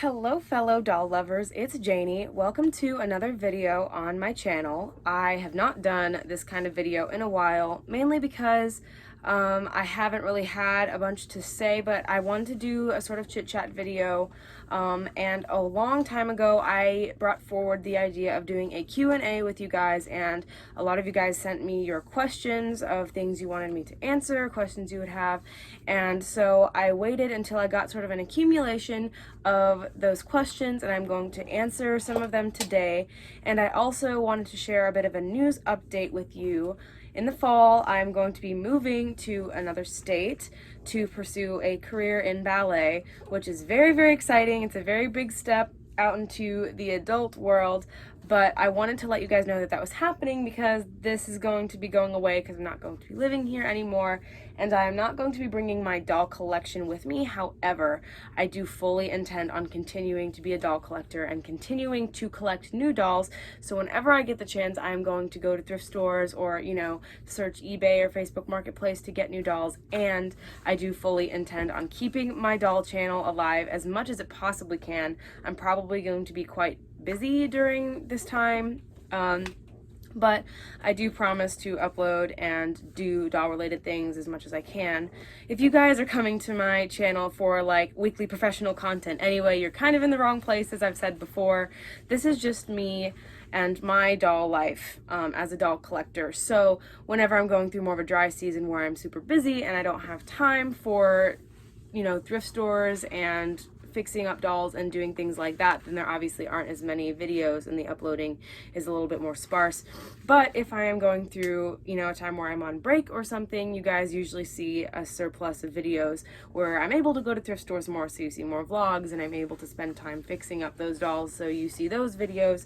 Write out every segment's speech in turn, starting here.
Hello fellow doll lovers, it's Janie. Welcome to another video on my channel. I have not done this kind of video in a while, mainly because I haven't really had a bunch to say, but I wanted to do a sort of chit chat video. And a long time ago I brought forward the idea of doing a Q&A with you guys, and a lot of you guys sent me your questions of things you wanted me to answer, questions you would have, and so I waited until I got sort of an accumulation of those questions, and I'm going to answer some of them today. And I also wanted to share a bit of a news update with you. In the fall, I'm going to be moving to another state to pursue a career in ballet, which is very, very exciting. It's a very big step out into the adult world, but I wanted to let you guys know that that was happening because this is going to be going away because I'm not going to be living here anymore, and I am not going to be bringing my doll collection with me. However, I do fully intend on continuing to be a doll collector and continuing to collect new dolls, so whenever I get the chance, I'm going to go to thrift stores or, search eBay or Facebook Marketplace to get new dolls, and I do fully intend on keeping my doll channel alive as much as it possibly can. I'm probably going to be quite busy during this time, but I do promise to upload and do doll related things as much as I can. If you guys are coming to my channel for like weekly professional content anyway, you're kind of in the wrong place. As I've said before, this is just me and my doll life as a doll collector. So whenever I'm going through more of a dry season where I'm super busy and I don't have time for thrift stores and fixing up dolls and doing things like that, then there obviously aren't as many videos and the uploading is a little bit more sparse. But if I am going through, a time where I'm on break or something, you guys usually see a surplus of videos where I'm able to go to thrift stores more, so you see more vlogs and I'm able to spend time fixing up those dolls, so you see those videos.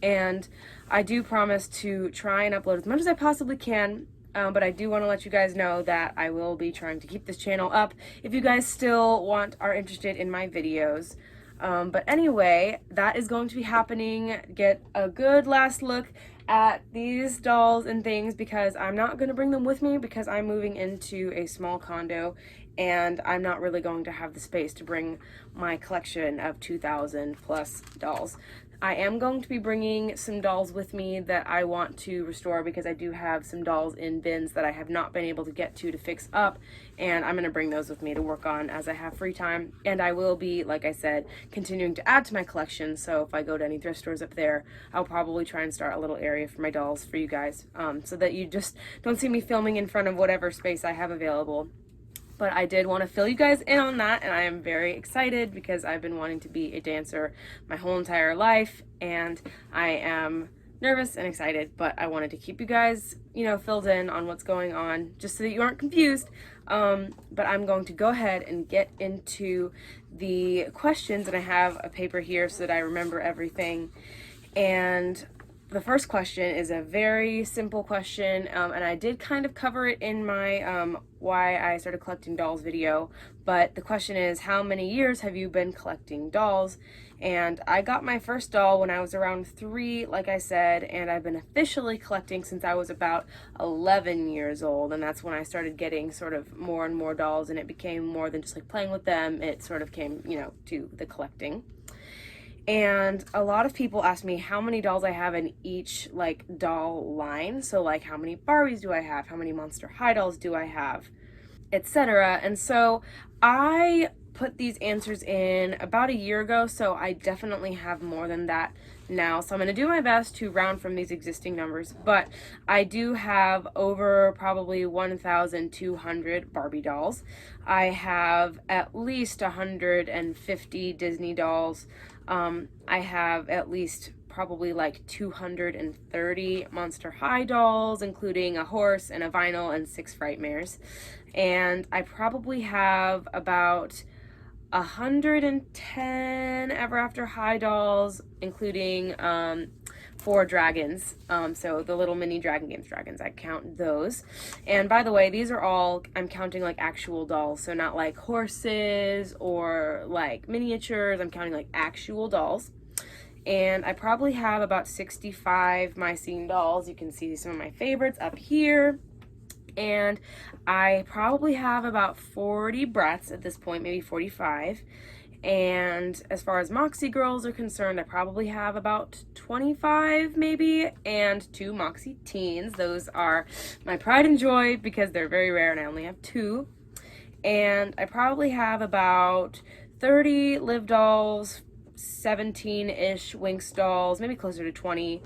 And I do promise to try and upload as much as I possibly can. But I do want to let you guys know that I will be trying to keep this channel up if you guys still are interested in my videos. But anyway, that is going to be happening. Get a good last look at these dolls and things, because I'm not going to bring them with me because I'm moving into a small condo and I'm not really going to have the space to bring my collection of 2,000 plus dolls. I am going to be bringing some dolls with me that I want to restore, because I do have some dolls in bins that I have not been able to get to fix up, and I'm going to bring those with me to work on as I have free time. And I will be, like I said, continuing to add to my collection, so if I go to any thrift stores up there, I'll probably try and start a little area for my dolls for you guys, so that you just don't see me filming in front of whatever space I have available. But I did want to fill you guys in on that, and I am very excited because I've been wanting to be a dancer my whole entire life, and I am nervous and excited, but I wanted to keep you guys, filled in on what's going on, just so that you aren't confused. But I'm going to go ahead and get into the questions, and I have a paper here so that I remember everything. And the first question is a very simple question, and I did kind of cover it in my why I started collecting dolls video, but the question is, how many years have you been collecting dolls? And I got my first doll when I was around 3, like I said, and I've been officially collecting since I was about 11 years old, and that's when I started getting sort of more and more dolls, and it became more than just like playing with them. It sort of came, to the collecting. And a lot of people ask me how many dolls I have in each doll line. So like, how many Barbies do I have? How many Monster High dolls do I have? Etc. And so I put these answers in about a year ago, so I definitely have more than that now. So I'm going to do my best to round from these existing numbers, but I do have over probably 1,200 Barbie dolls. I have at least 150 Disney dolls. I have at least probably like 230 Monster High dolls, including a horse and a vinyl and 6 Frightmares. And I probably have about 110 Ever After High dolls, including 4 dragons. So the little mini Dragon Games dragons, I count those. And by the way, these are all, I'm counting like actual dolls, so not like horses or like miniatures. I'm counting like actual dolls. And I probably have about 65 Mycene dolls. You can see some of my favorites up here. And I probably have about 40 Bratz at this point, maybe 45. And as far as Moxie girls are concerned, I probably have about 25 maybe, and 2 Moxie teens. Those are my pride and joy because they're very rare and I only have 2. And I probably have about 30 Live dolls, 17-ish Winx dolls, maybe closer to 20,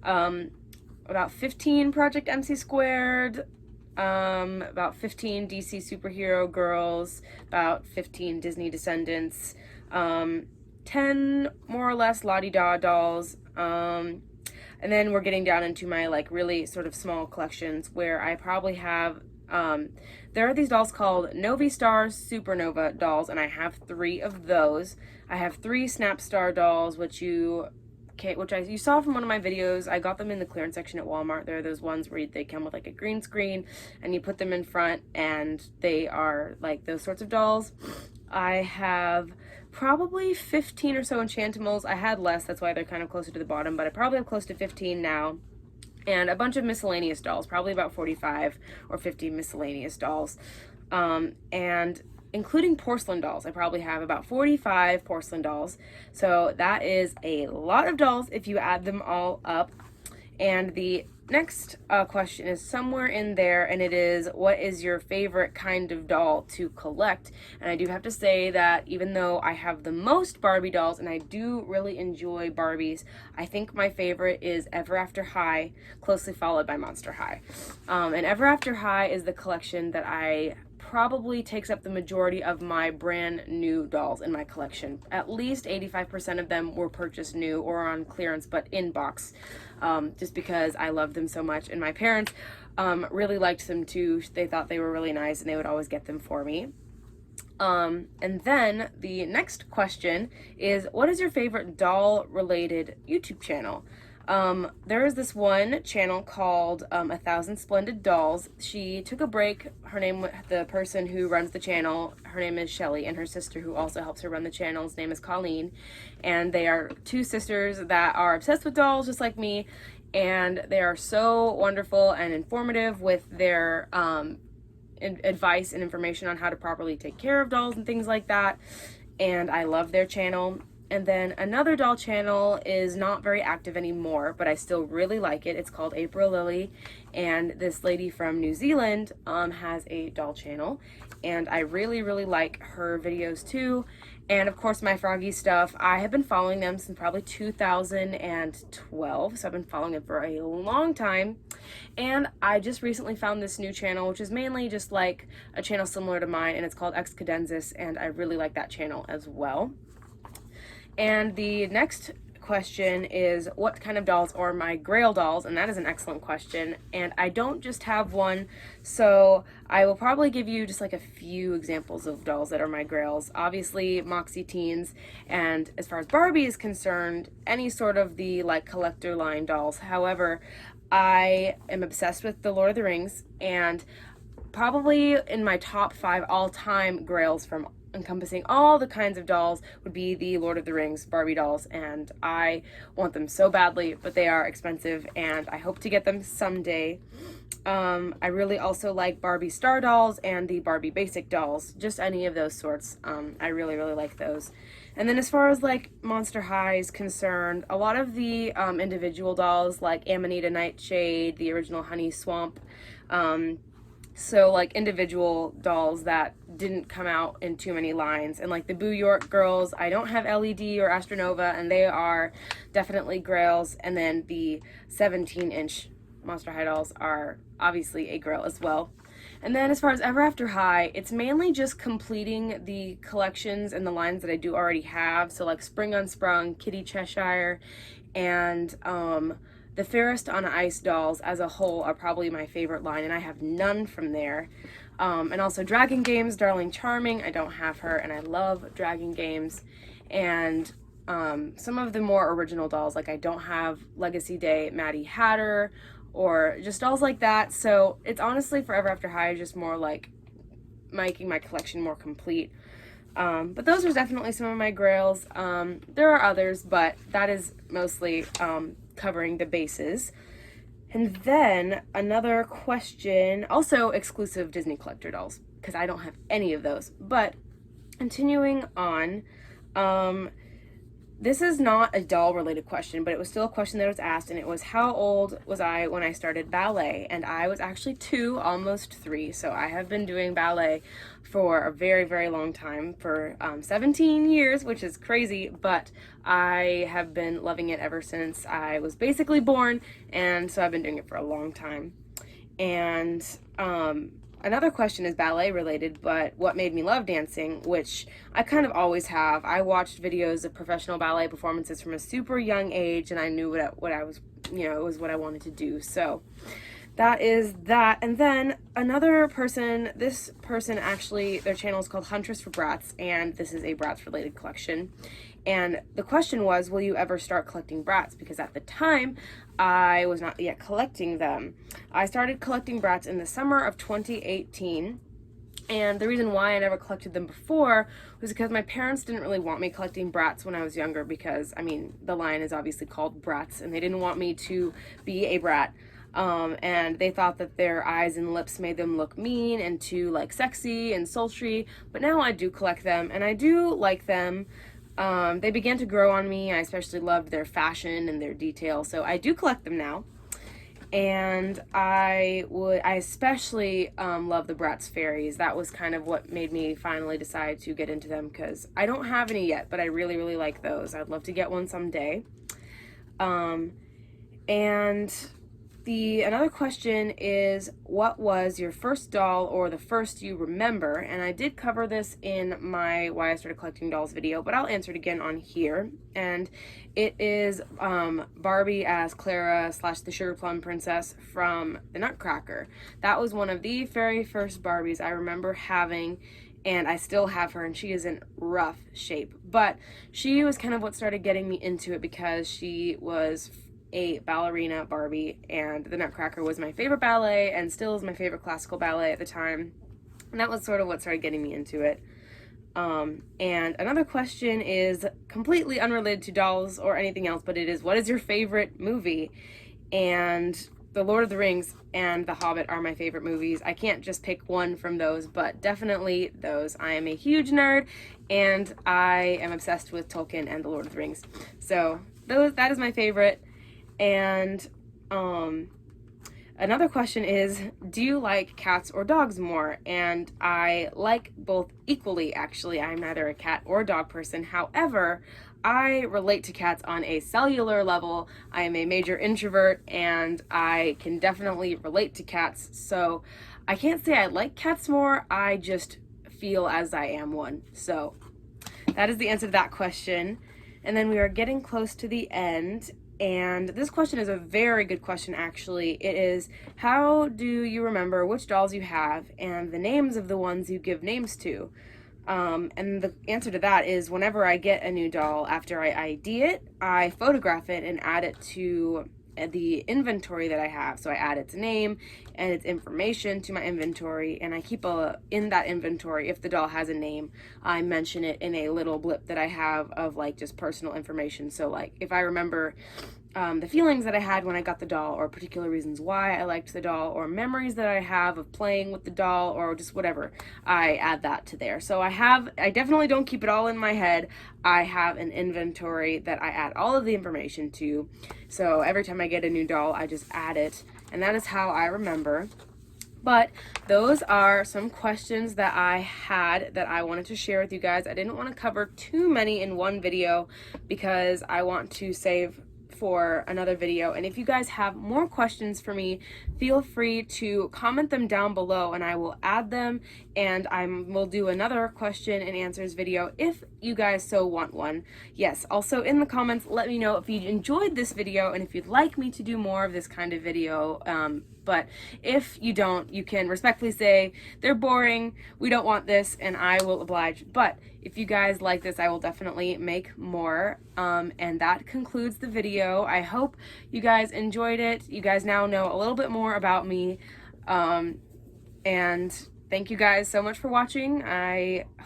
about 15 Project MC Squared, about 15 DC superhero girls, about 15 Disney Descendants, 10 more or less Lottie Da dolls, and then we're getting down into my like really sort of small collections where I probably have there are these dolls called Novi Star Supernova dolls, and I have 3 of those. I have 3 Snap Star dolls, which you saw from one of my videos. I got them in the clearance section at Walmart. They're those ones where they come with like a green screen and you put them in front, and they are like those sorts of dolls. I have probably 15 or so Enchantimals. I had less, that's why they're kind of closer to the bottom, but I probably have close to 15 now. And a bunch of miscellaneous dolls, probably about 45 or 50 miscellaneous dolls. And including porcelain dolls, I probably have about 45 porcelain dolls. So that is a lot of dolls if you add them all up. And the next question is somewhere in there, and it is, what is your favorite kind of doll to collect? And I do have to say that even though I have the most Barbie dolls, and I do really enjoy Barbies, I think my favorite is Ever After High, closely followed by Monster High. And Ever After High is the collection that I probably takes up the majority of my brand new dolls in my collection. At least 85% of them were purchased new or on clearance, but in box, just because I love them so much. And my parents really liked them too. They thought they were really nice and they would always get them for me. And then the next question is, what is your favorite doll related YouTube channel? There is this one channel called 1,000 Splendid Dolls. She took a break. Her name, the person who runs the channel, her name is Shelly, and her sister who also helps her run the channel's name is Colleen. And they are 2 sisters that are obsessed with dolls just like me, and they are so wonderful and informative with their advice and information on how to properly take care of dolls and things like that. And I love their channel. And then another doll channel is not very active anymore, but I still really like it. It's called April Lily, and this lady from New Zealand has a doll channel, and I really like her videos too. And of course my Froggy stuff, I have been following them since probably 2012, so I've been following them for a long time. And I just recently found this new channel, which is mainly just like a channel similar to mine, and it's called X Cadensis, and I really like that channel as well. And the next question is, what kind of dolls are my Grail dolls? And that is an excellent question. And I don't just have one, so I will probably give you just like a few examples of dolls that are my Grails. Obviously, Moxie Teens, and as far as Barbie is concerned, any sort of the like collector line dolls. However, I am obsessed with the Lord of the Rings, and probably in my top 5 all-time Grails from encompassing all the kinds of dolls would be the Lord of the Rings Barbie dolls, and I want them so badly, but they are expensive and I hope to get them someday. I really also like Barbie Star dolls and the Barbie Basic dolls, just any of those sorts. I really like those. And then as far as like Monster High is concerned, a lot of the individual dolls like Amanita Nightshade, the original Honey Swamp, so like individual dolls that didn't come out in too many lines. And like the Boo York girls, I don't have LED or Astronova, and they are definitely Grails. And then the 17-inch Monster High dolls are obviously a Grail as well. And then as far as Ever After High, it's mainly just completing the collections and the lines that I do already have. So like Spring Unsprung, Kitty Cheshire, and the Fairest on Ice dolls as a whole are probably my favorite line, and I have none from there. And also Dragon Games, Darling Charming, I don't have her, and I love Dragon Games. And some of the more original dolls, like I don't have Legacy Day, Maddie Hatter, or just dolls like that. So it's honestly, Forever After High, just more like making my collection more complete. But those are definitely some of my Grails. There are others, but that is mostly covering the bases. And then another question, also exclusive Disney collector dolls, because I don't have any of those. But continuing on, This is not a doll related question, but it was still a question that was asked, and it was, how old was I when I started ballet? And I was actually 2, almost 3, so I have been doing ballet for a very, very long time, for 17 years, which is crazy, but I have been loving it ever since I was basically born, and so I've been doing it for a long time. And another question is ballet related, but what made me love dancing, which I kind of always have. I watched videos of professional ballet performances from a super young age, and I knew what I was, it was what I wanted to do. So that is that. And then another person, this person actually, their channel is called Huntress for Brats, and this is a Bratz related collection. And the question was, will you ever start collecting Bratz? Because at the time, I was not yet collecting them. I started collecting Bratz in the summer of 2018. And the reason why I never collected them before was because my parents didn't really want me collecting Bratz when I was younger, because, I mean, the line is obviously called Bratz, and they didn't want me to be a brat. And they thought that their eyes and lips made them look mean and too, like, sexy and sultry. But now I do collect them, and I do like them. They began to grow on me. I especially loved their fashion and their detail, so I do collect them now. And I especially love the Bratz fairies. That was kind of what made me finally decide to get into them, because I don't have any yet, but I really, really like those. I'd love to get one someday. And another question is, what was your first doll, or the first you remember? And I did cover this in my Why I Started Collecting Dolls video, but I'll answer it again on here. And it is Barbie as Clara / the Sugar Plum Princess from the Nutcracker. That was one of the very first Barbies I remember having, and I still have her, and she is in rough shape. But she was kind of what started getting me into it, because she was a ballerina Barbie, and the Nutcracker was my favorite ballet and still is my favorite classical ballet at the time, and that was sort of what started getting me into it. And another question is completely unrelated to dolls or anything else, but it is, what is your favorite movie? And The Lord of the Rings and The Hobbit are my favorite movies. I can't just pick one from those, but definitely those. I am a huge nerd, and I am obsessed with Tolkien and The Lord of the Rings, so that is my favorite. And another question is, do you like cats or dogs more? And I like both equally, actually. I'm neither a cat or dog person. However, I relate to cats on a cellular level. I am a major introvert, and I can definitely relate to cats. So I can't say I like cats more. I just feel as I am one. So that is the answer to that question. And then we are getting close to the end. And this question is a very good question, actually. It is, how do you remember which dolls you have and the names of the ones you give names to? And the answer to that is, whenever I get a new doll, after I ID it, I photograph it and add it to the inventory that I have. So I add its name and its information to my inventory, and I keep in that inventory, if the doll has a name, I mention it in a little blip that I have of, like, just personal information. So, like, if I remember the feelings that I had when I got the doll, or particular reasons why I liked the doll, or memories that I have of playing with the doll, or just whatever, I add that to there. So I definitely don't keep it all in my head. I have an inventory that I add all of the information to. So every time I get a new doll, I just add it, and that is how I remember. But those are some questions that I had that I wanted to share with you guys. I didn't want to cover too many in one video, because I want to save for another video. And if you guys have more questions for me, feel free to comment them down below, and I will add them, and we'll do another question and answers video if you guys so want one. Yes, also in the comments, let me know if you enjoyed this video and if you'd like me to do more of this kind of video. But if you don't, you can respectfully say, they're boring, we don't want this, and I will oblige. But if you guys like this, I will definitely make more. And that concludes the video. I hope you guys enjoyed it. You guys now know a little bit more about me. And thank you guys so much for watching.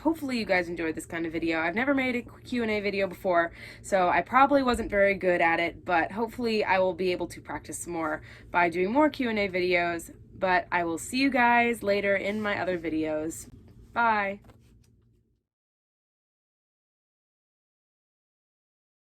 Hopefully you guys enjoyed this kind of video. I've never made a Q&A video before, so I probably wasn't very good at it, but hopefully I will be able to practice more by doing more Q&A videos. But I will see you guys later in my other videos. Bye.